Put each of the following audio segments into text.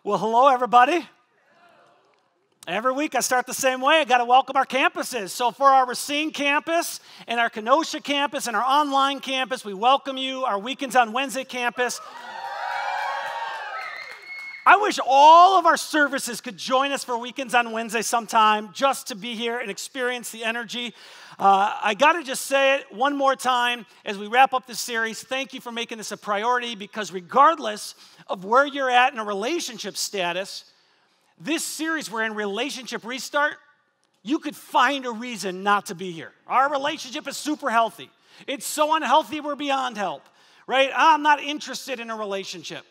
Well, hello, everybody. Every week I start the same way. I got to welcome our campuses. So for our Racine campus and our Kenosha campus and our online campus, we welcome you. Our Weekends on Wednesday campus. I wish all of our services could join us for Weekends on Wednesday sometime just to be here and experience the energy. I got to just say it one more time as we wrap up this series. Thank you for making this a priority, because regardless of where you're at in a relationship status, this series we're in, Relationship Restart, you could find a reason not to be here. Our relationship is super healthy. It's so unhealthy we're beyond help, right? I'm not interested in a relationship.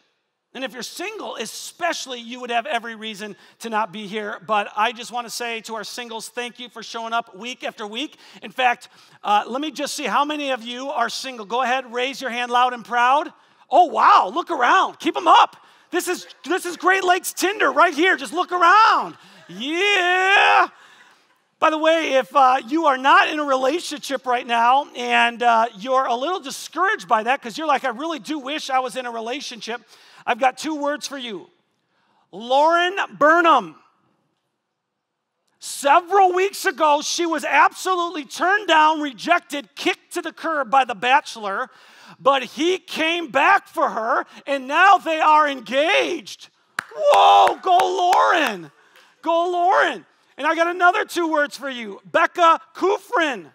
And if you're single, especially, you would have every reason to not be here. But I just want to say to our singles, thank you for showing up week after week. In fact, let me just see how many of you are single. Go ahead, raise your hand loud and proud. Oh, wow, look around. Keep them up. This is Great Lakes Tinder right here. Just look around. Yeah. By the way, if you are not in a relationship right now and you're a little discouraged by that because you're like, I really do wish I was in a relationship, I've got two words for you. Lauren Burnham. Several weeks ago, she was absolutely turned down, rejected, kicked to the curb by The Bachelor, but he came back for her, and now they are engaged. Whoa, go Lauren. Go Lauren. And I got another two words for you. Becca Kufrin.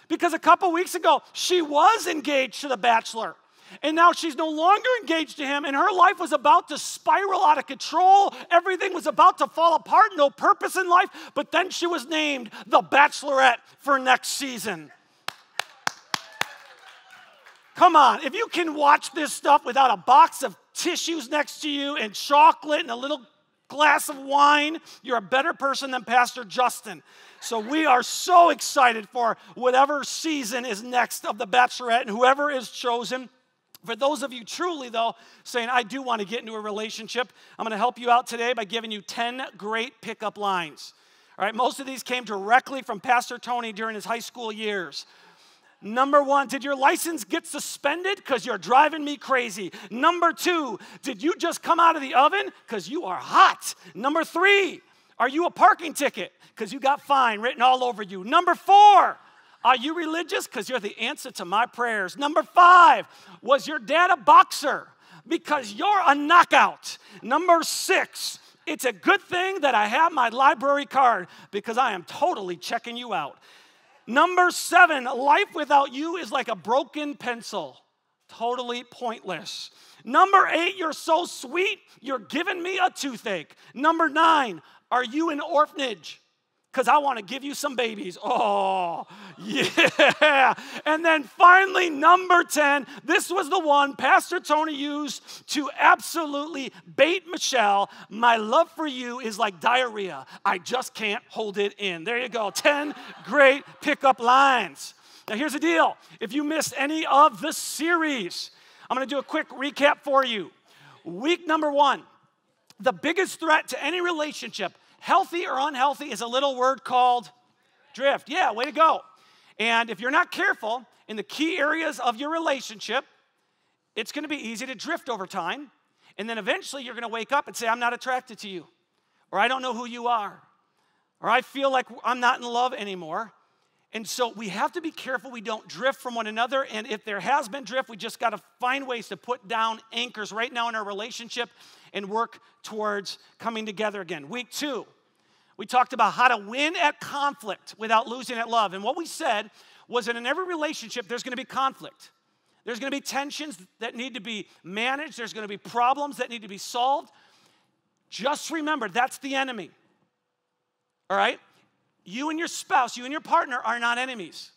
Because a couple weeks ago, she was engaged to The Bachelor. And now she's no longer engaged to him, and her life was about to spiral out of control. Everything was about to fall apart, no purpose in life. But then she was named the Bachelorette for next season. Come on, if you can watch this stuff without a box of tissues next to you and chocolate and a little glass of wine, you're a better person than Pastor Justin. So we are so excited for whatever season is next of The Bachelorette and whoever is chosen. For those of you truly, though, saying, I do want to get into a relationship, I'm going to help you out today by giving you 10 great pickup lines. All right, most of these came directly from Pastor Tony during his high school years. Number one, did your license get suspended? Because you're driving me crazy. Number two, did you just come out of the oven? Because you are hot. Number three, are you a parking ticket? Because you got fine written all over you. Number four, are you religious? Because you're the answer to my prayers. Number five, was your dad a boxer? Because you're a knockout. Number six, it's a good thing that I have my library card because I am totally checking you out. Number seven, life without you is like a broken pencil. Totally pointless. Number eight, you're so sweet, you're giving me a toothache. Number nine, are you an orphanage? Because I want to give you some babies. Oh, yeah. And then finally, number 10, this was the one Pastor Tony used to absolutely bait Michelle. My love for you is like diarrhea. I just can't hold it in. There you go, 10 great pickup lines. Now here's the deal. If you missed any of the series, I'm going to do a quick recap for you. Week number 1, the biggest threat to any relationship, healthy or unhealthy, is a little word called drift. Yeah, way to go. And if you're not careful in the key areas of your relationship, it's going to be easy to drift over time. And then eventually you're going to wake up and say, I'm not attracted to you. Or I don't know who you are. Or I feel like I'm not in love anymore. And so we have to be careful we don't drift from one another. And if there has been drift, we just got to find ways to put down anchors right now in our relationship and work towards coming together again. Week 2, we talked about how to win at conflict without losing at love. And what we said was that in every relationship, there's going to be conflict. There's going to be tensions that need to be managed. There's going to be problems that need to be solved. Just remember, that's the enemy. All right? You and your spouse, you and your partner are not enemies.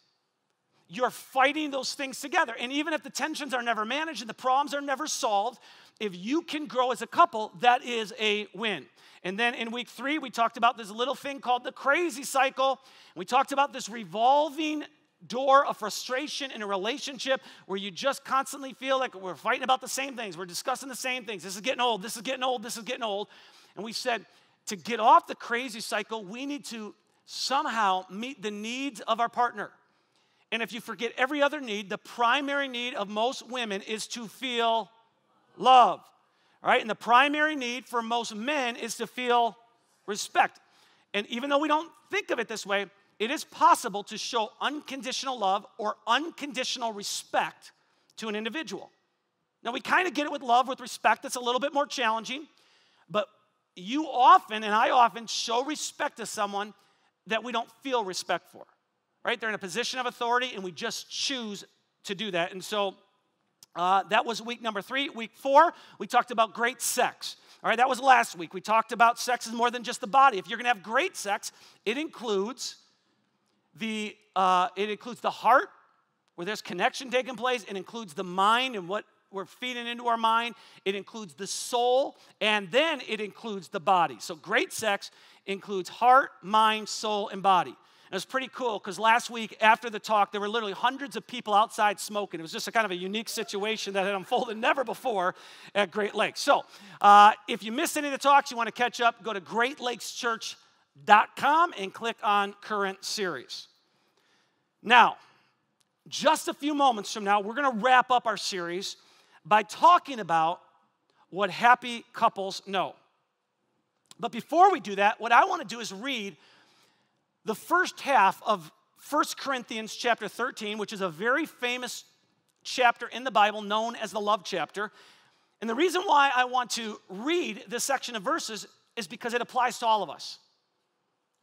You're fighting those things together. And even if the tensions are never managed and the problems are never solved, if you can grow as a couple, that is a win. And then in week 3, we talked about this little thing called the crazy cycle. We talked about this revolving door of frustration in a relationship where you just constantly feel like we're fighting about the same things. We're discussing the same things. This is getting old. This is getting old. This is getting old. And we said to get off the crazy cycle, we need to somehow meet the needs of our partner. And if you forget every other need, the primary need of most women is to feel love. All right, and the primary need for most men is to feel respect. And even though we don't think of it this way, it is possible to show unconditional love or unconditional respect to an individual. Now, we kind of get it with love, with respect. It's a little bit more challenging. But you often, and I often, show respect to someone that we don't feel respect for. Right? They're in a position of authority, and we just choose to do that. And so that was week number 3. Week 4, we talked about great sex. All right, that was last week. We talked about sex is more than just the body. If you're going to have great sex, it includes the heart, where there's connection taking place. It includes the mind and what we're feeding into our mind. It includes the soul, and then it includes the body. So great sex includes heart, mind, soul, and body. And it was pretty cool because last week after the talk, there were literally hundreds of people outside smoking. It was just a kind of a unique situation that had unfolded never before at Great Lakes. So if you missed any of the talks, you want to catch up, go to greatlakeschurch.com and click on current series. Now, just a few moments from now, we're going to wrap up our series by talking about what happy couples know. But before we do that, what I want to do is read the first half of 1 Corinthians chapter 13, which is a very famous chapter in the Bible known as the love chapter. And the reason why I want to read this section of verses is because it applies to all of us,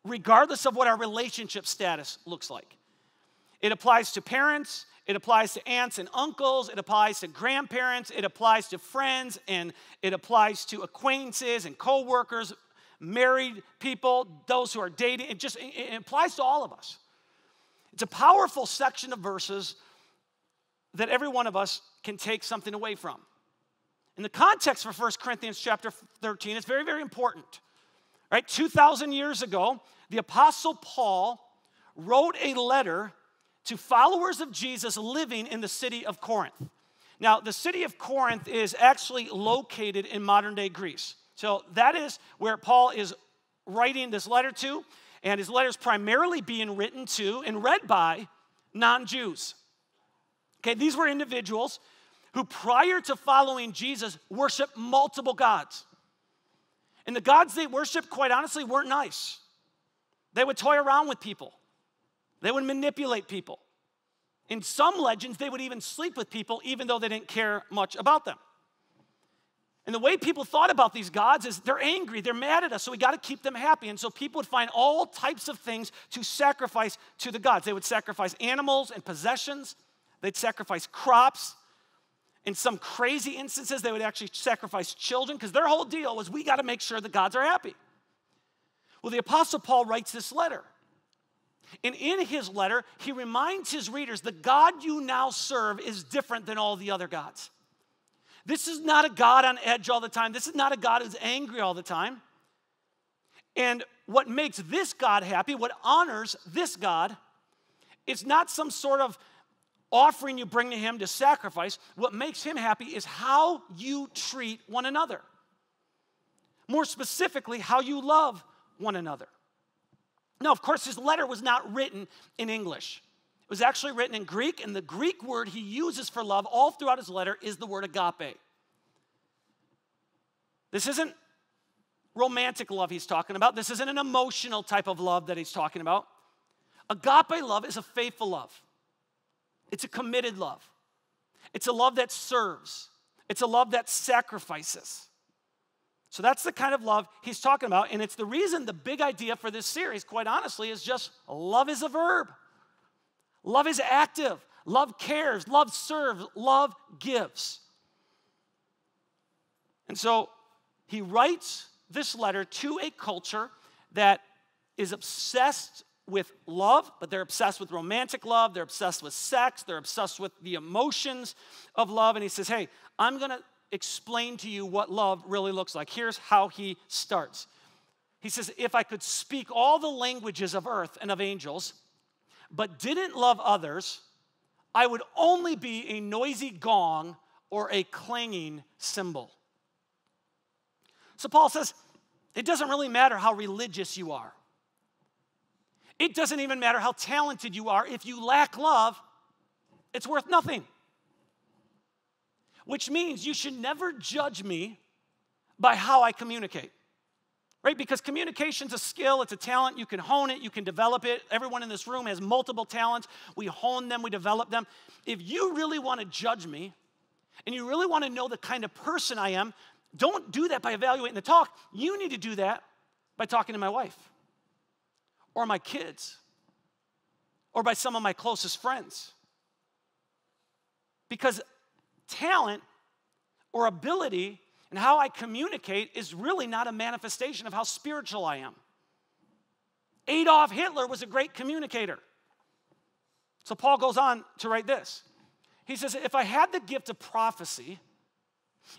regardless of what our relationship status looks like. It applies to parents, it applies to aunts and uncles, it applies to grandparents, it applies to friends, and it applies to acquaintances and co-workers, married people, those who are dating. It applies to all of us. It's a powerful section of verses that every one of us can take something away from. In the context for 1 Corinthians chapter 13, it's very, very important. Right? 2,000 years ago, the Apostle Paul wrote a letter to followers of Jesus living in the city of Corinth. Now, the city of Corinth is actually located in modern-day Greece. So that is where Paul is writing this letter to, and his letter is primarily being written to and read by non-Jews. Okay, these were individuals who prior to following Jesus worshiped multiple gods. And the gods they worshiped, quite honestly, weren't nice. They would toy around with people. They would manipulate people. In some legends, they would even sleep with people even though they didn't care much about them. And the way people thought about these gods is they're angry, they're mad at us, so we got to keep them happy. And so people would find all types of things to sacrifice to the gods. They would sacrifice animals and possessions. They'd sacrifice crops. In some crazy instances, they would actually sacrifice children because their whole deal was we got to make sure the gods are happy. Well, the Apostle Paul writes this letter. And in his letter, he reminds his readers the God you now serve is different than all the other gods. This is not a God on edge all the time. This is not a God who's angry all the time. And what makes this God happy, what honors this God, it's not some sort of offering you bring to him to sacrifice. What makes him happy is how you treat one another. More specifically, how you love one another. Now, of course, his letter was not written in English. It was actually written in Greek, and the Greek word he uses for love all throughout his letter is the word agape. This isn't romantic love he's talking about. This isn't an emotional type of love that he's talking about. Agape love is a faithful love. It's a committed love. It's a love that serves. It's a love that sacrifices. So that's the kind of love he's talking about, and it's the reason the big idea for this series, quite honestly, is just love is a verb. Love is active. Love cares. Love serves. Love gives. And so he writes this letter to a culture that is obsessed with love, but they're obsessed with romantic love. They're obsessed with sex. They're obsessed with the emotions of love. And he says, hey, I'm going to explain to you what love really looks like. Here's how he starts. He says, if I could speak all the languages of earth and of angels, but didn't love others, I would only be a noisy gong or a clanging cymbal. So Paul says, it doesn't really matter how religious you are. It doesn't even matter how talented you are. If you lack love, it's worth nothing. Which means you should never judge me by how I communicate. Right? Because communication's a skill, it's a talent. You can hone it, you can develop it. Everyone in this room has multiple talents. We hone them, we develop them. If you really want to judge me, and you really want to know the kind of person I am, don't do that by evaluating the talk. You need to do that by talking to my wife, or my kids, or by some of my closest friends. Because talent or ability and how I communicate is really not a manifestation of how spiritual I am. Adolf Hitler was a great communicator. So Paul goes on to write this. He says, if I had the gift of prophecy,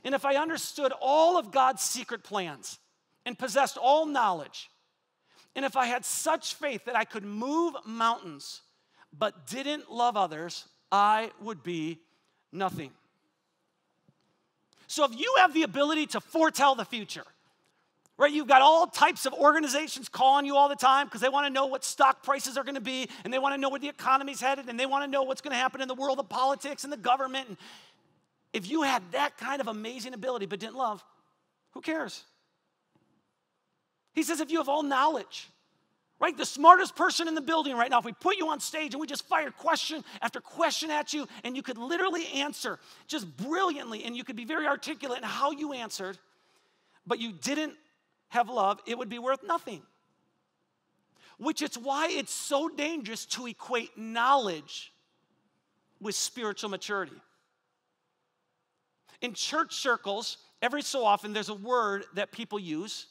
and if I understood all of God's secret plans and possessed all knowledge, and if I had such faith that I could move mountains but didn't love others, I would be nothing. So if you have the ability to foretell the future, right? You've got all types of organizations calling you all the time because they want to know what stock prices are going to be, and they want to know where the economy's headed, and they want to know what's going to happen in the world of politics and the government. And if you had that kind of amazing ability but didn't love, who cares? He says if you have all knowledge, right? The smartest person in the building right now, if we put you on stage and we just fired question after question at you, and you could literally answer just brilliantly, and you could be very articulate in how you answered, but you didn't have love, it would be worth nothing. Which is why it's so dangerous to equate knowledge with spiritual maturity. In church circles, every so often there's a word that people use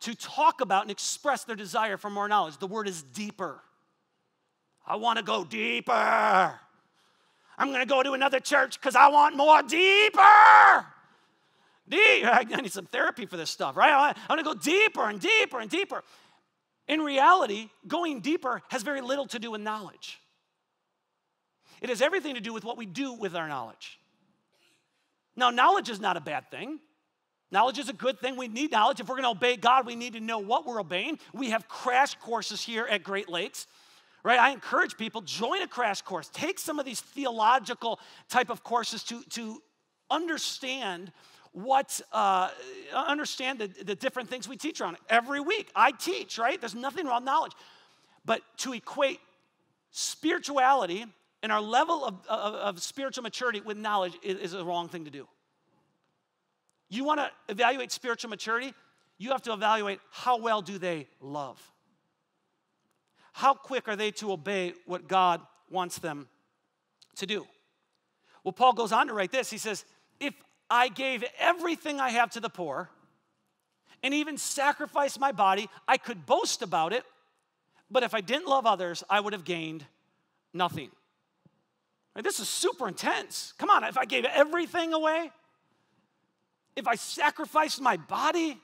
to talk about and express their desire for more knowledge. The word is deeper. I want to go deeper. I'm going to go to another church because I want more deeper. I need some therapy for this stuff, right? I want to go deeper and deeper and deeper. In reality, going deeper has very little to do with knowledge. It has everything to do with what we do with our knowledge. Now, knowledge is not a bad thing. Knowledge is a good thing. We need knowledge. If we're going to obey God, we need to know what we're obeying. We have crash courses here at Great Lakes, right? I encourage people, join a crash course. Take some of these theological type of courses to understand understand the different things we teach around it. Every week, I teach, right? There's nothing wrong with knowledge. But to equate spirituality and our level of spiritual maturity with knowledge is a wrong thing to do. You want to evaluate spiritual maturity, you have to evaluate how well do they love. How quick are they to obey what God wants them to do? Well, Paul goes on to write this. He says, if I gave everything I have to the poor and even sacrificed my body, I could boast about it, but if I didn't love others, I would have gained nothing. Right, this is super intense. Come on, if I gave everything away, if I sacrificed my body,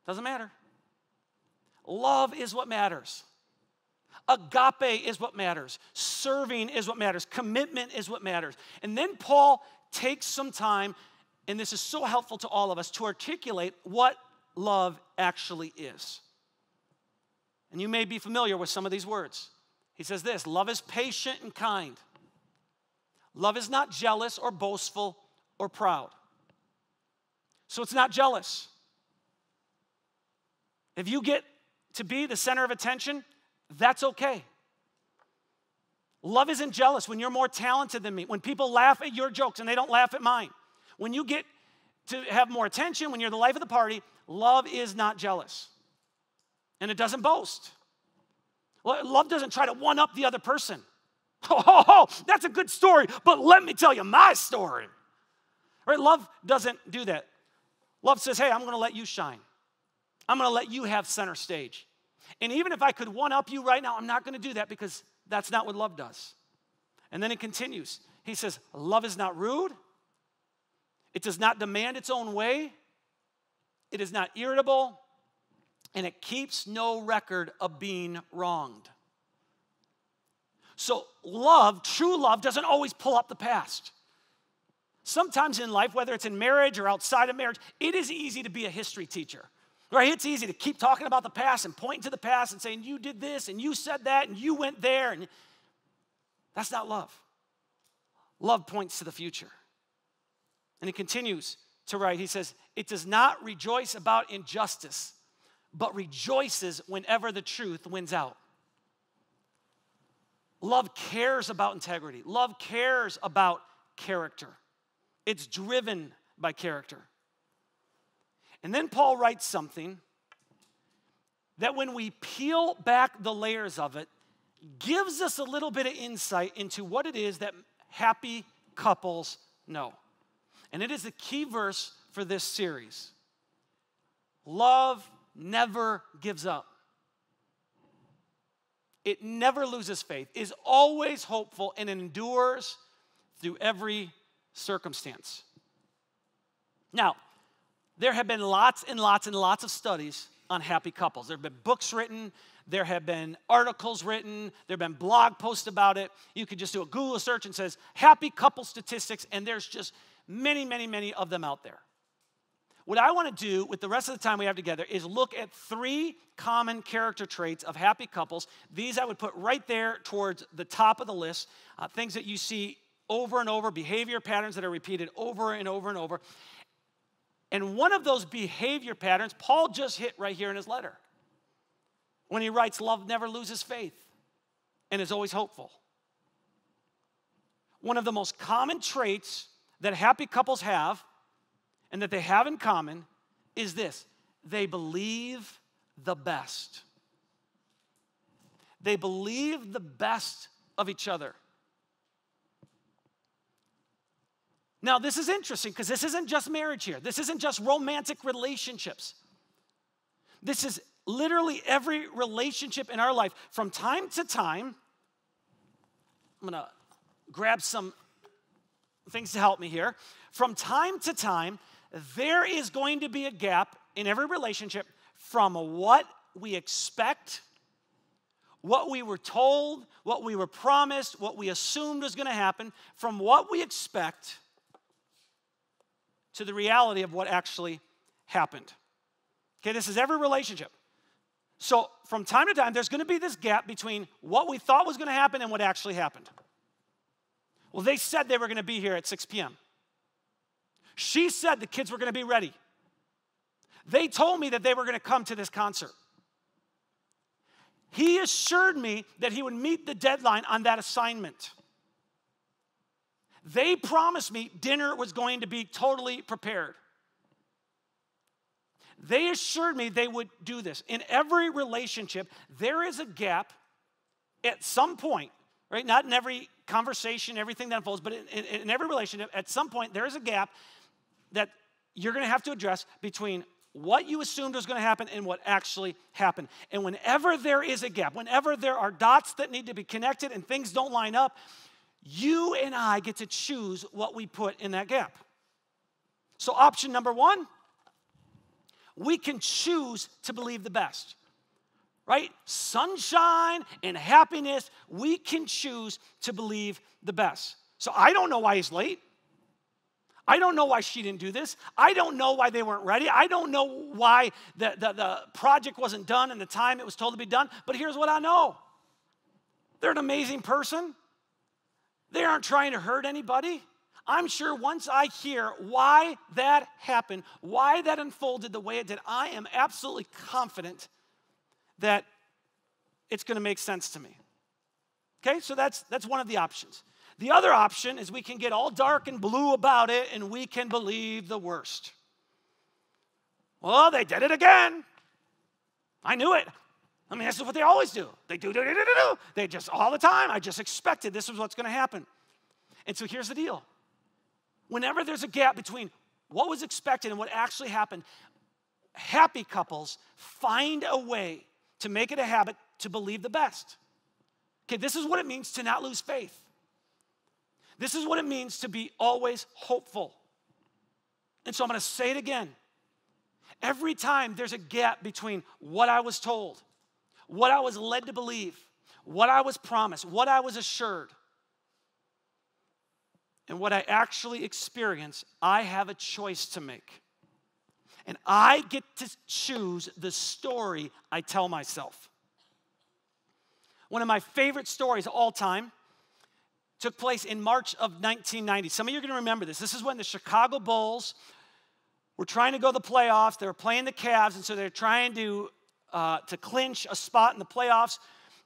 doesn't matter. Love is what matters. Agape is what matters. Serving is what matters. Commitment is what matters. And then Paul takes some time, and this is so helpful to all of us, to articulate what love actually is. And you may be familiar with some of these words. He says this, love is patient and kind. Love is not jealous or boastful or proud. So it's not jealous. If you get to be the center of attention, that's okay. Love isn't jealous when you're more talented than me, when people laugh at your jokes and they don't laugh at mine. When you get to have more attention, when you're the life of the party, love is not jealous. And it doesn't boast. Love doesn't try to one-up the other person. Oh, that's a good story, but let me tell you my story. Right? Love doesn't do that. Love says, hey, I'm going to let you shine. I'm going to let you have center stage. And even if I could one-up you right now, I'm not going to do that because that's not what love does. And then it continues. He says, love is not rude. It does not demand its own way. It is not irritable. And it keeps no record of being wronged. So love, true love, doesn't always pull up the past. Sometimes in life, whether it's in marriage or outside of marriage, it is easy to be a history teacher. Right? It's easy to keep talking about the past and pointing to the past and saying, you did this and you said that and you went there. And that's not love. Love points to the future. And it continues. to write. He says, it does not rejoice about injustice, but rejoices whenever the truth wins out. Love cares about integrity. Love cares about character. It's driven by character. And then Paul writes something that when we peel back the layers of it, gives us a little bit of insight into what it is that happy couples know. And it is the key verse for this series. Love never gives up. It never loses faith, is always hopeful, and endures through every circumstance. Now, there have been lots and lots and lots of studies on happy couples. There have been books written. There have been articles written. There have been blog posts about it. You could just do a Google search and says, happy couple statistics, and there's just many, many, many of them out there. What I want to do with the rest of the time we have together is look at 3 common character traits of happy couples. These I would put right there towards the top of the list, things that you see over and over, behavior patterns that are repeated over and over and over. And one of those behavior patterns, Paul just hit right here in his letter when he writes, love never loses faith and is always hopeful. One of the most common traits that happy couples have and that they have in common is this: they believe the best. They believe the best of each other. Now, this is interesting because this isn't just marriage here. This isn't just romantic relationships. This is literally every relationship in our life. From time to time, I'm going to grab some things to help me here. From time to time, there is going to be a gap in every relationship from what we expect, what we were told, what we were promised, what we assumed was going to happen, from what we expect to the reality of what actually happened. Okay, this is every relationship. So from time to time, there's going to be this gap between what we thought was going to happen and what actually happened. Well, they said they were going to be here at 6 p.m. She said the kids were going to be ready. They told me that they were going to come to this concert. He assured me that he would meet the deadline on that assignment. They promised me dinner was going to be totally prepared. They assured me they would do this. In every relationship, there is a gap at some point, right? Not in every conversation, everything that unfolds, but in every relationship, at some point, there is a gap that you're going to have to address between what you assumed was going to happen and what actually happened. And whenever there is a gap, whenever there are dots that need to be connected and things don't line up, you and I get to choose what we put in that gap. So option number 1, we can choose to believe the best, right? Sunshine and happiness, we can choose to believe the best. So I don't know why he's late. I don't know why she didn't do this. I don't know why they weren't ready. I don't know why the project wasn't done in the time it was told to be done. But here's what I know. They're an amazing person. They aren't trying to hurt anybody. I'm sure once I hear why that happened, why that unfolded the way it did, I am absolutely confident that it's going to make sense to me. Okay, so that's one of the options. The other option is we can get all dark and blue about it and we can believe the worst. Well, they did it again. I knew it. I mean, this is what they always do. They do. They just all the time. I just expected this was what's going to happen. And so here's the deal. Whenever there's a gap between what was expected and what actually happened, happy couples find a way to make it a habit to believe the best. Okay, this is what it means to not lose faith. This is what it means to be always hopeful. And so I'm going to say it again. Every time there's a gap between what I was told, what I was led to believe, what I was promised, what I was assured, and what I actually experience, I have a choice to make. And I get to choose the story I tell myself. One of my favorite stories of all time took place in March of 1990. Some of you are going to remember this. This is when the Chicago Bulls were trying to go to the playoffs. They were playing the Cavs, and so they're trying to clinch a spot in the playoffs.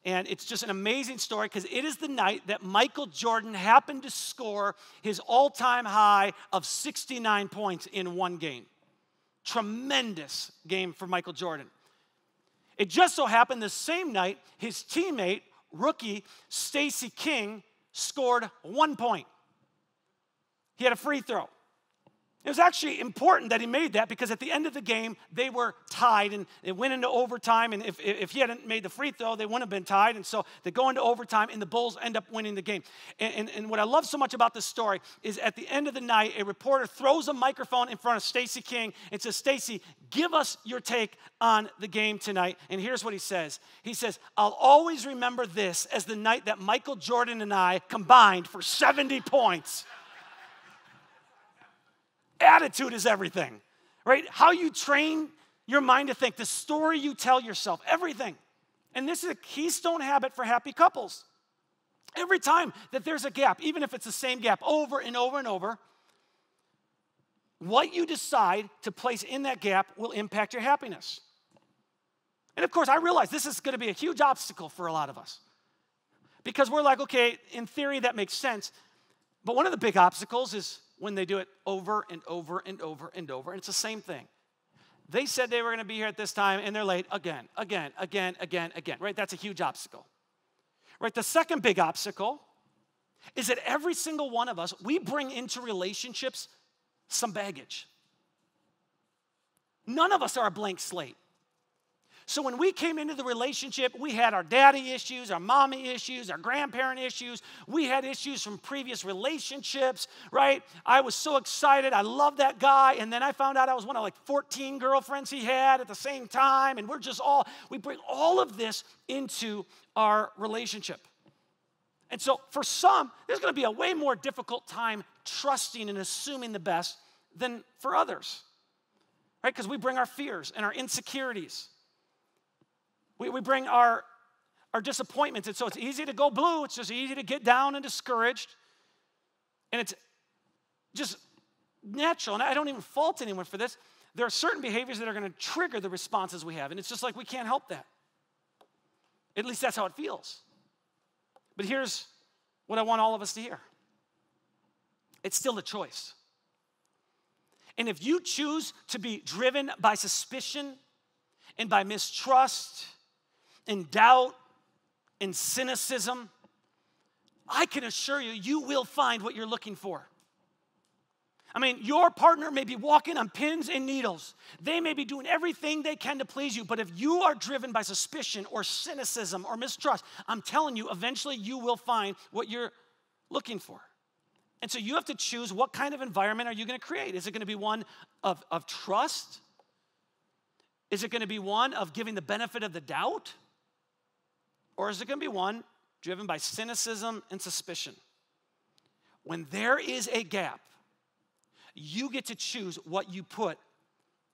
And it's just an amazing story because it is the night that Michael Jordan happened to score his all-time high of 69 points in one game. Tremendous game for Michael Jordan. It just so happened the same night, his teammate, rookie Stacey King, scored 1 point. He had a free throw. It was actually important that he made that because at the end of the game, they were tied and it went into overtime. And if he hadn't made the free throw, they wouldn't have been tied. And so they go into overtime and the Bulls end up winning the game. And what I love so much about this story is at the end of the night, a reporter throws a microphone in front of Stacey King and says, Stacey, give us your take on the game tonight. And here's what he says. He says, I'll always remember this as the night that Michael Jordan and I combined for 70 points. Attitude is everything, right? How you train your mind to think, the story you tell yourself, everything. And this is a keystone habit for happy couples. Every time that there's a gap, even if it's the same gap over and over and over, what you decide to place in that gap will impact your happiness. And of course, I realize this is going to be a huge obstacle for a lot of us. Because we're like, okay, in theory that makes sense. But one of the big obstacles is when they do it over and over and over and over, and it's the same thing. They said they were going to be here at this time, and they're late again, right? That's a huge obstacle, right? The second big obstacle is that every single one of us, we bring into relationships some baggage. None of us are a blank slate. So when we came into the relationship, we had our daddy issues, our mommy issues, our grandparent issues. We had issues from previous relationships, right? I was so excited. I loved that guy. And then I found out I was one of like 14 girlfriends he had at the same time. And we bring all of this into our relationship. And so for some, there's going to be a way more difficult time trusting and assuming the best than for others, right? Because we bring our fears and our insecurities. We bring our disappointments, and so it's easy to go blue. It's just easy to get down and discouraged, and it's just natural, and I don't even fault anyone for this. There are certain behaviors that are going to trigger the responses we have, and it's just like we can't help that. At least that's how it feels. But here's what I want all of us to hear. It's still a choice. And if you choose to be driven by suspicion and by mistrust and doubt and cynicism, I can assure you, you will find what you're looking for. I mean, your partner may be walking on pins and needles. They may be doing everything they can to please you, but if you are driven by suspicion or cynicism or mistrust, I'm telling you, eventually you will find what you're looking for. And so you have to choose what kind of environment are you going to create. Is it going to be one of trust? Is it going to be one of giving the benefit of the doubt? Or is it going to be one driven by cynicism and suspicion? When there is a gap, you get to choose what you put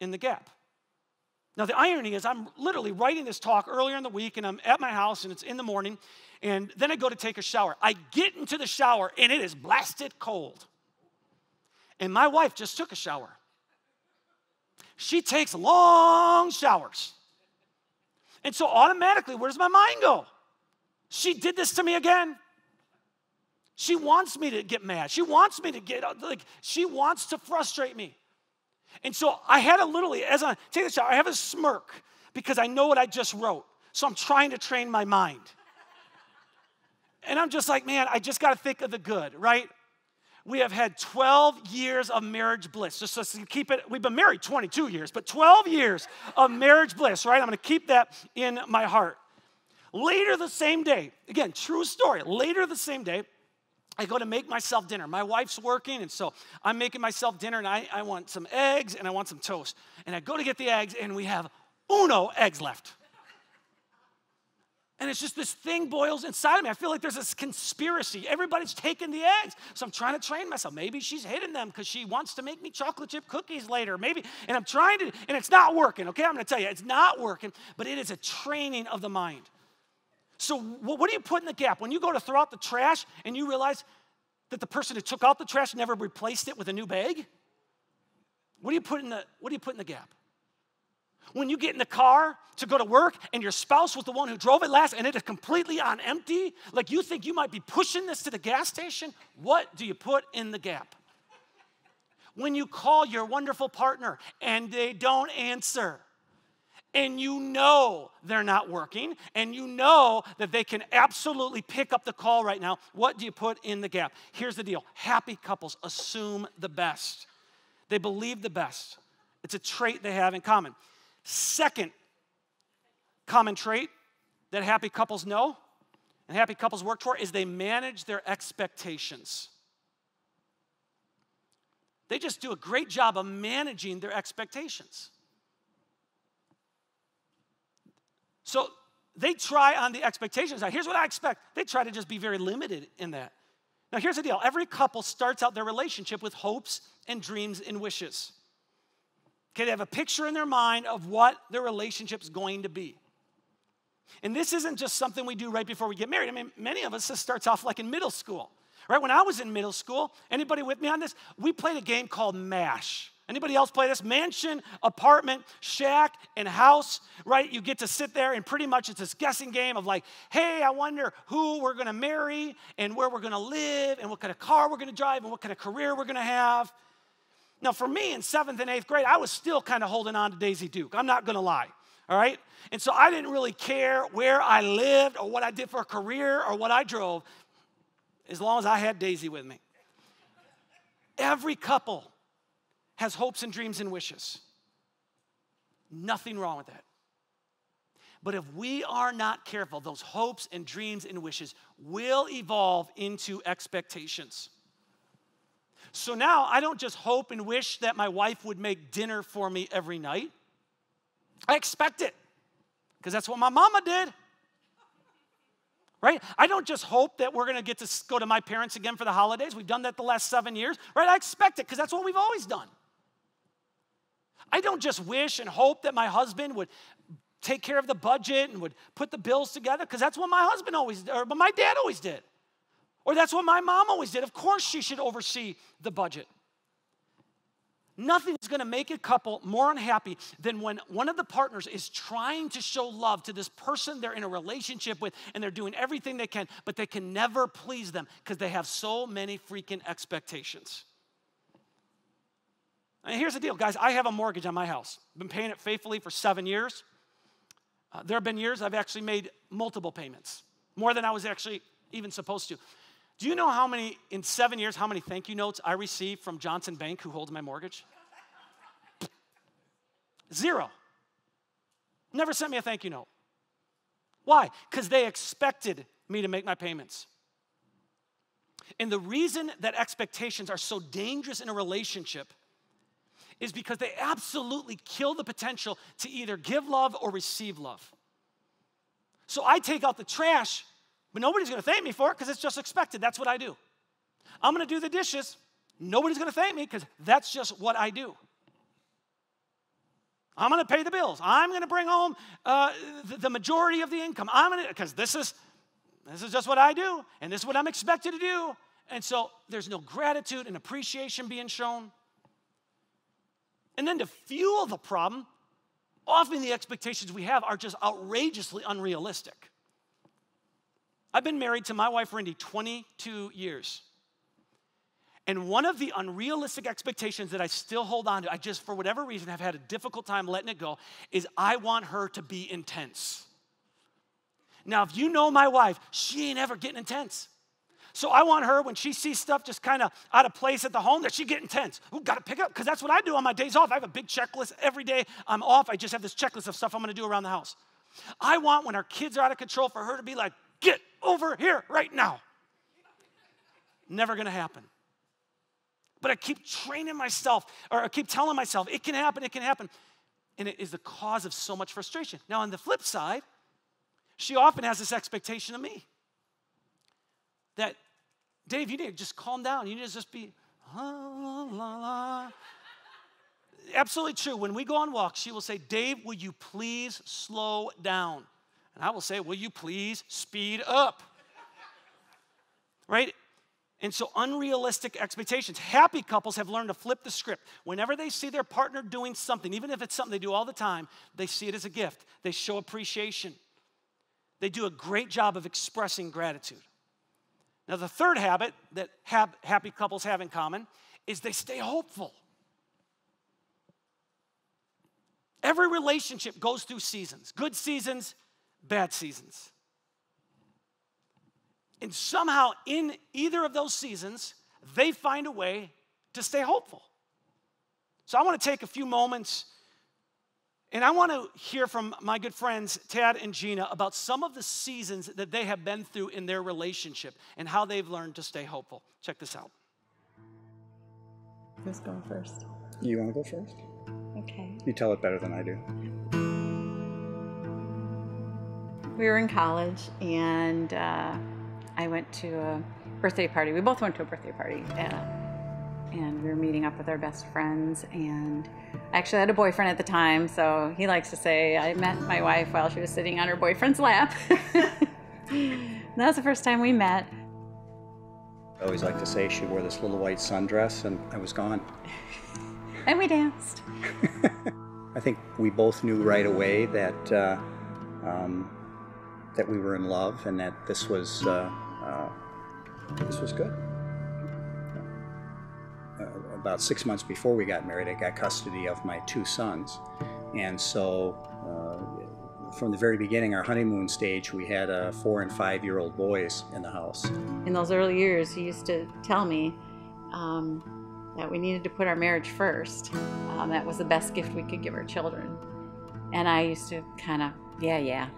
in the gap. Now, the irony is I'm literally writing this talk earlier in the week, and I'm at my house, and it's in the morning, and then I go to take a shower. I get into the shower, and it is blasted cold. And my wife just took a shower. She takes long showers. And so automatically, where does my mind go? She did this to me again. She wants me to get mad. She wants me to she wants to frustrate me. And so I had to literally, as I take the shower, I have a smirk because I know what I just wrote. So I'm trying to train my mind. And I'm just like, man, I just got to think of the good, right? We have had 12 years of marriage bliss. Just to keep it, we've been married 22 years, but 12 years of marriage bliss, right? I'm going to keep that in my heart. Later the same day, again, true story, later the same day, I go to make myself dinner. My wife's working, and so I'm making myself dinner, and I want some eggs, and I want some toast. And I go to get the eggs, and we have uno eggs left. And it's just this thing boils inside of me. I feel like there's this conspiracy. Everybody's taking the eggs. So I'm trying to train myself. Maybe she's hidden them because she wants to make me chocolate chip cookies later. Maybe, and I'm trying to, and it's not working, okay? I'm going to tell you, it's not working, but it is a training of the mind. So what do you put in the gap? When you go to throw out the trash and you realize that the person who took out the trash never replaced it with a new bag? What do you put in the gap? When you get in the car to go to work and your spouse was the one who drove it last and it is completely on empty, like you think you might be pushing this to the gas station, what do you put in the gap? When you call your wonderful partner and they don't answer, and you know they're not working, and you know that they can absolutely pick up the call right now, what do you put in the gap? Here's the deal. Happy couples assume the best. They believe the best. It's a trait they have in common. Second common trait that happy couples know and happy couples work toward is they manage their expectations. They just do a great job of managing their expectations. So they try on the expectations. Now, here's what I expect. They try to just be very limited in that. Now, here's the deal. Every couple starts out their relationship with hopes and dreams and wishes. Okay, they have a picture in their mind of what their relationship's going to be. And this isn't just something we do right before we get married. I mean, many of us, this starts off like in middle school. Right? When I was in middle school, anybody with me on this? We played a game called MASH. Anybody else play this? Mansion, apartment, shack, and house, right? You get to sit there and pretty much it's this guessing game of like, hey, I wonder who we're going to marry and where we're going to live and what kind of car we're going to drive and what kind of career we're going to have. Now, for me in 7th and 8th grade, I was still kind of holding on to Daisy Duke. I'm not going to lie, all right? And so I didn't really care where I lived or what I did for a career or what I drove as long as I had Daisy with me. Every couple has hopes and dreams and wishes. Nothing wrong with that. But if we are not careful, those hopes and dreams and wishes will evolve into expectations. So now I don't just hope and wish that my wife would make dinner for me every night. I expect it because that's what my mama did. Right? I don't just hope that we're going to get to go to my parents again for the holidays. We've done that the last 7 years. Right? I expect it because that's what we've always done. I don't just wish and hope that my husband would take care of the budget and would put the bills together because that's what my husband always did, or my dad always did. Or that's what my mom always did. Of course she should oversee the budget. Nothing is going to make a couple more unhappy than when one of the partners is trying to show love to this person they're in a relationship with and they're doing everything they can, but they can never please them because they have so many freaking expectations. And here's the deal, guys. I have a mortgage on my house. I've been paying it faithfully for 7 years. There have been years I've actually made multiple payments, more than I was actually even supposed to. Do you know how many, in 7 years, how many thank you notes I received from Johnson Bank, who holds my mortgage? 0. Never sent me a thank you note. Why? Because they expected me to make my payments. And the reason that expectations are so dangerous in a relationship is because they absolutely kill the potential to either give love or receive love. So I take out the trash, but nobody's going to thank me for it because it's just expected. That's what I do. I'm going to do the dishes. Nobody's going to thank me because that's just what I do. I'm going to pay the bills. I'm going to bring home the majority of the income. Because this is just what I do, and this is what I'm expected to do. And so there's no gratitude and appreciation being shown. And then to fuel the problem, often the expectations we have are just outrageously unrealistic. I've been married to my wife, Rindy, 22 years. And one of the unrealistic expectations that I still hold on to, I just, for whatever reason, have had a difficult time letting it go, is I want her to be intense. Now, if you know my wife, she ain't ever getting intense. So I want her, when she sees stuff just kind of out of place at the home, that she get intense. Ooh, got to pick up, because that's what I do on my days off. I have a big checklist. Every day I'm off, I just have this checklist of stuff I'm going to do around the house. I want, when our kids are out of control, for her to be like, get over here right now. Never going to happen. But I keep training myself, or I keep telling myself, it can happen, it can happen. And it is the cause of so much frustration. Now, on the flip side, she often has this expectation of me that, Dave, you need to just calm down. You need to just be, la, la, la. Absolutely true. When we go on walks, she will say, Dave, will you please slow down? And I will say, will you please speed up? Right? And so unrealistic expectations. Happy couples have learned to flip the script. Whenever they see their partner doing something, even if it's something they do all the time, they see it as a gift. They show appreciation. They do a great job of expressing gratitude. Now, the third habit that happy couples have in common is they stay hopeful. Every relationship goes through seasons, good seasons, bad seasons. And somehow in either of those seasons, they find a way to stay hopeful. So I want to take a few moments and I want to hear from my good friends, Tad and Gina, about some of the seasons that they have been through in their relationship and how they've learned to stay hopeful. Check this out. Who's going first? You want to go first? Okay. You tell it better than I do. We were in college, and I went to a birthday party. We both went to a birthday party, and we were meeting up with our best friends. And I actually had a boyfriend at the time, so he likes to say I met my wife while she was sitting on her boyfriend's lap. And that was the first time we met. I always like to say she wore this little white sundress, and I was gone. And we danced. I think we both knew right away that that we were in love and that this was good. About 6 months before we got married, I got custody of my 2 sons, and so from the very beginning, our honeymoon stage, we had 4- and 5-year-old boys in the house. In those early years, he used to tell me that we needed to put our marriage first. That was the best gift we could give our children. And I used to kind of, yeah.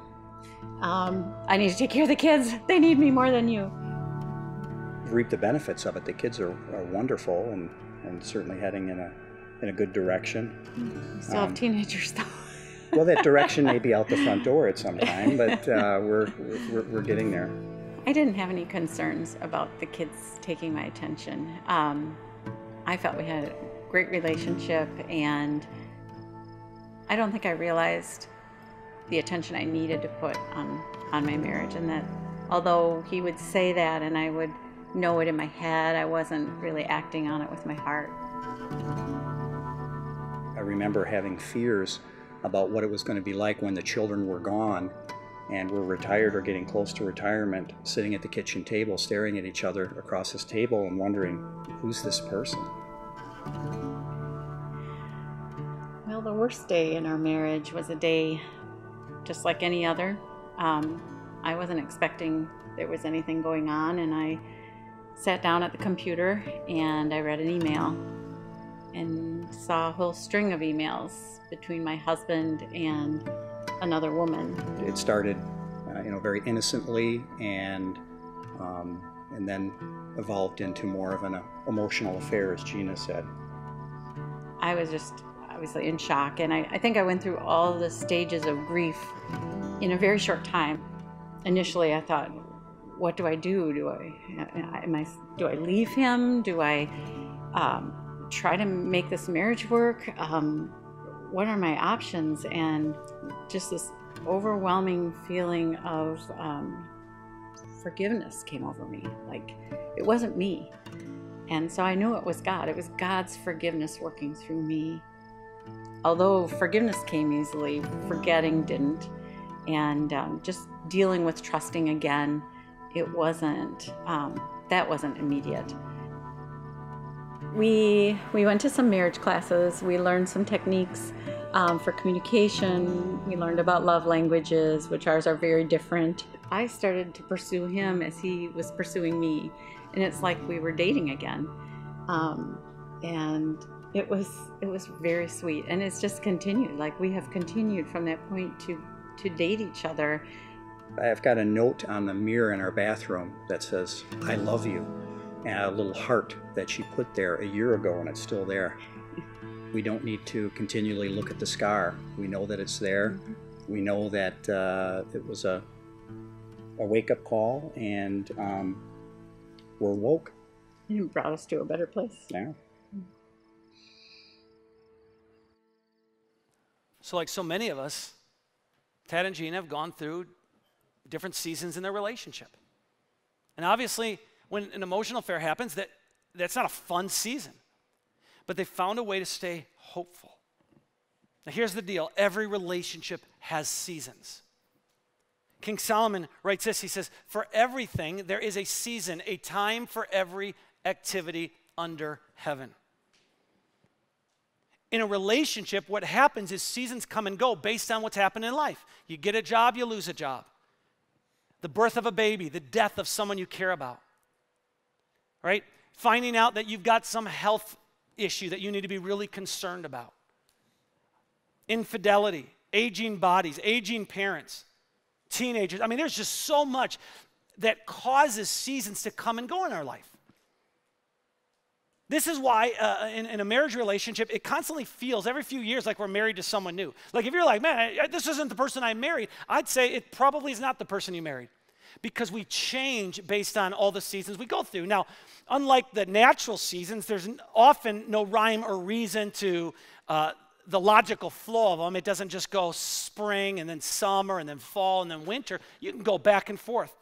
I need to take care of the kids. They need me more than you. Reap the benefits of it. The kids are wonderful and certainly heading in a good direction. We still have teenagers, though. Well, that direction may be out the front door at some time, but we're getting there. I didn't have any concerns about the kids taking my attention. I felt we had a great relationship, and I don't think I realized the attention I needed to put on my marriage, and that although he would say that and I would know it in my head, I wasn't really acting on it with my heart. I remember having fears about what it was going to be like when the children were gone and we're retired or getting close to retirement, sitting at the kitchen table, staring at each other across this table and wondering, who's this person? Well, the worst day in our marriage was a day just like any other. I wasn't expecting there was anything going on, and I sat down at the computer and I read an email and saw a whole string of emails between my husband and another woman. It started, very innocently, and then evolved into more of an emotional affair, as Gina said. I was just obviously in shock, and I think I went through all the stages of grief in a very short time. Initially, I thought, what do I do? Do I leave him? Do I try to make this marriage work? What are my options? And just this overwhelming feeling of forgiveness came over me. Like, it wasn't me. And so I knew it was God. It was God's forgiveness working through me. Although forgiveness came easily, forgetting didn't. And just dealing with trusting again, it wasn't, that wasn't immediate. We went to some marriage classes. We learned some techniques for communication. We learned about love languages, which ours are very different. I started to pursue him as he was pursuing me, and it's like we were dating again. And it was very sweet, and it's just continued. Like, we have continued from that point to date each other. I've got a note on the mirror in our bathroom that says, "I love you," and a little heart that she put there a year ago, and it's still there. We don't need to continually look at the scar. We know that it's there. Mm-hmm. We know that it was a wake-up call, and we're woke. It brought us to a better place. Yeah. So like so many of us, Tad and Gina have gone through different seasons in their relationship. And obviously, when an emotional affair happens, that's not a fun season. But they found a way to stay hopeful. Now here's the deal. Every relationship has seasons. King Solomon writes this. He says, for everything there is a season, a time for every activity under heaven. In a relationship, what happens is seasons come and go based on what's happened in life. You get a job, you lose a job. The birth of a baby, the death of someone you care about. Right? Finding out that you've got some health issue that you need to be really concerned about. Infidelity, aging bodies, aging parents, teenagers. I mean, there's just so much that causes seasons to come and go in our life. This is why in a marriage relationship, it constantly feels every few years like we're married to someone new. Like if you're like, man, this isn't the person I married, I'd say it probably is not the person you married, because we change based on all the seasons we go through. Now, unlike the natural seasons, there's often no rhyme or reason to the logical flow of them. It doesn't just go spring and then summer and then fall and then winter. You can go back and forth.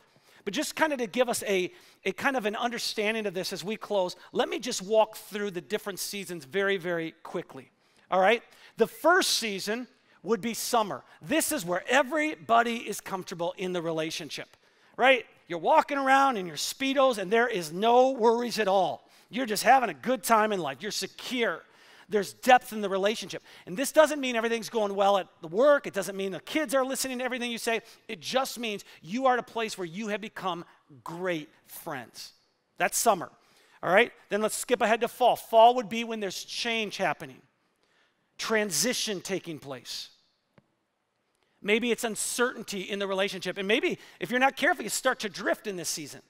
But just kind of to give us a kind of an understanding of this as we close, let me just walk through the different seasons very, very quickly. All right? The first season would be summer. This is where everybody is comfortable in the relationship, right? You're walking around in your Speedos and there is no worries at all. You're just having a good time in life. You're secure. There's depth in the relationship. And this doesn't mean everything's going well at the work. It doesn't mean the kids are listening to everything you say. It just means you are at a place where you have become great friends. That's summer. All right? Then let's skip ahead to fall. Fall would be when there's change happening, transition taking place. Maybe it's uncertainty in the relationship. And maybe if you're not careful, you start to drift in this season.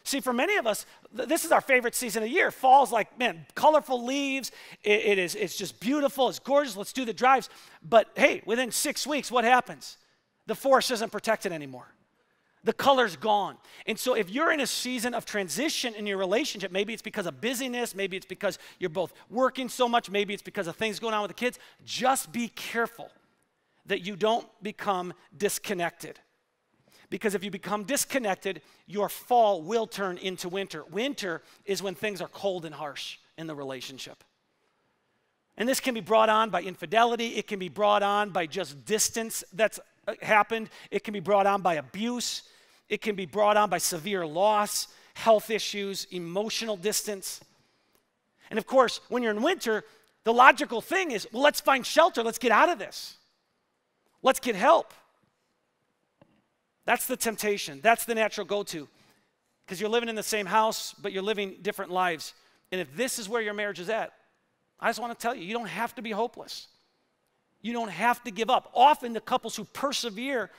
See, for many of us, this is our favorite season of the year. Fall's like, man, colorful leaves. It's just beautiful. It's gorgeous. Let's do the drives. But hey, within 6 weeks, what happens? The forest isn't protected anymore. The color's gone. And so if you're in a season of transition in your relationship, maybe it's because of busyness, maybe it's because you're both working so much, maybe it's because of things going on with the kids, just be careful that you don't become disconnected. Because if you become disconnected, your fall will turn into winter. Winter is when things are cold and harsh in the relationship. And this can be brought on by infidelity. It can be brought on by just distance that's happened. It can be brought on by abuse. It can be brought on by severe loss, health issues, emotional distance. And of course, when you're in winter, the logical thing is, well, let's find shelter. Let's get out of this. Let's get help. That's the temptation. That's the natural go-to. Because you're living in the same house, but you're living different lives. And if this is where your marriage is at, I just want to tell you, you don't have to be hopeless. You don't have to give up. Often the couples who persevere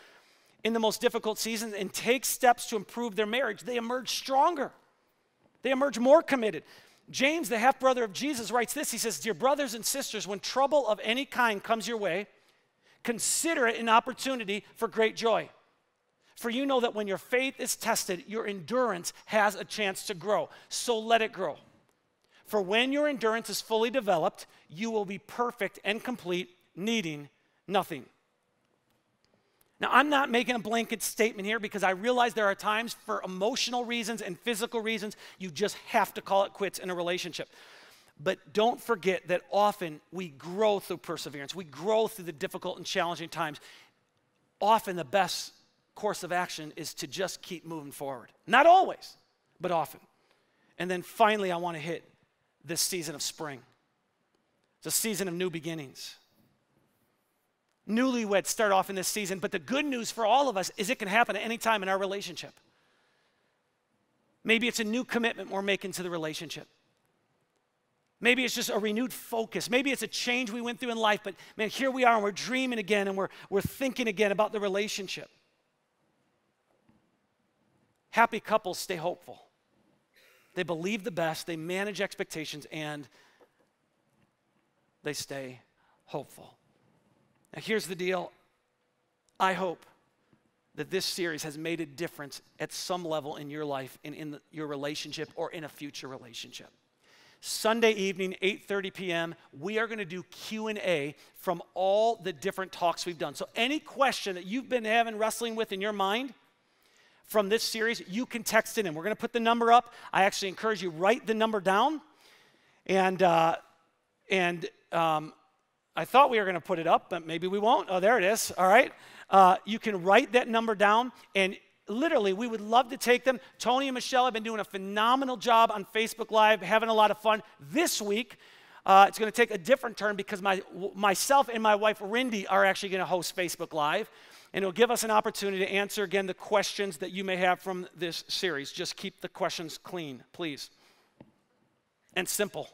in the most difficult seasons and take steps to improve their marriage, they emerge stronger. They emerge more committed. James, the half-brother of Jesus, writes this. He says, dear brothers and sisters, when trouble of any kind comes your way, consider it an opportunity for great joy. For you know that when your faith is tested, your endurance has a chance to grow. So let it grow. For when your endurance is fully developed, you will be perfect and complete, needing nothing. Now, I'm not making a blanket statement here because I realize there are times for emotional reasons and physical reasons, you just have to call it quits in a relationship. But don't forget that often we grow through perseverance. We grow through the difficult and challenging times. Often the best course of action is to just keep moving forward. Not always, but often. And then finally, I want to hit this season of spring. It's a season of new beginnings. Newlyweds start off in this season, but the good news for all of us is it can happen at any time in our relationship. Maybe it's a new commitment we're making to the relationship. Maybe it's just a renewed focus. Maybe it's a change we went through in life, but man, here we are and we're dreaming again and we're thinking again about the relationship. Happy couples stay hopeful. They believe the best, they manage expectations, and they stay hopeful. Now here's the deal. I hope that this series has made a difference at some level in your life and in your relationship or in a future relationship. Sunday evening, 8:30 p.m., we are going to do Q&A from all the different talks we've done. So any question that you've been wrestling with in your mind, from this series, you can text it in. We're going to put the number up. I actually encourage you, write the number down. And I thought we were going to put it up, but maybe we won't. Oh, there it is. All right. You can write that number down, and literally, we would love to take them. Tony and Michelle have been doing a phenomenal job on Facebook Live, having a lot of fun. This week, it's going to take a different turn because myself and my wife, Rindy, are actually going to host Facebook Live. And it'll give us an opportunity to answer, again, the questions that you may have from this series. Just keep the questions clean, please. And simple,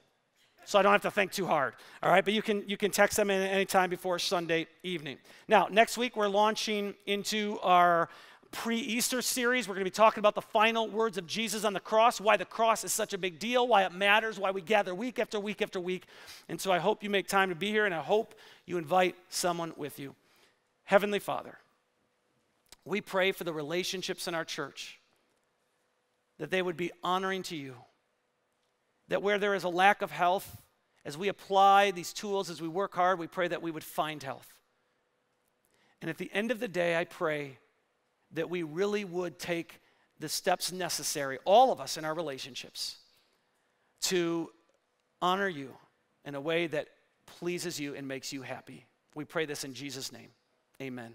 so I don't have to think too hard. All right, but you can text them in any time before Sunday evening. Now, next week, we're launching into our pre-Easter series. We're going to be talking about the final words of Jesus on the cross, why the cross is such a big deal, why it matters, why we gather week after week after week. And so I hope you make time to be here, and I hope you invite someone with you. Heavenly Father, we pray for the relationships in our church, that they would be honoring to you, that where there is a lack of health, as we apply these tools, as we work hard, we pray that we would find health. And at the end of the day, I pray that we really would take the steps necessary, all of us in our relationships, to honor you in a way that pleases you and makes you happy. We pray this in Jesus' name. Amen.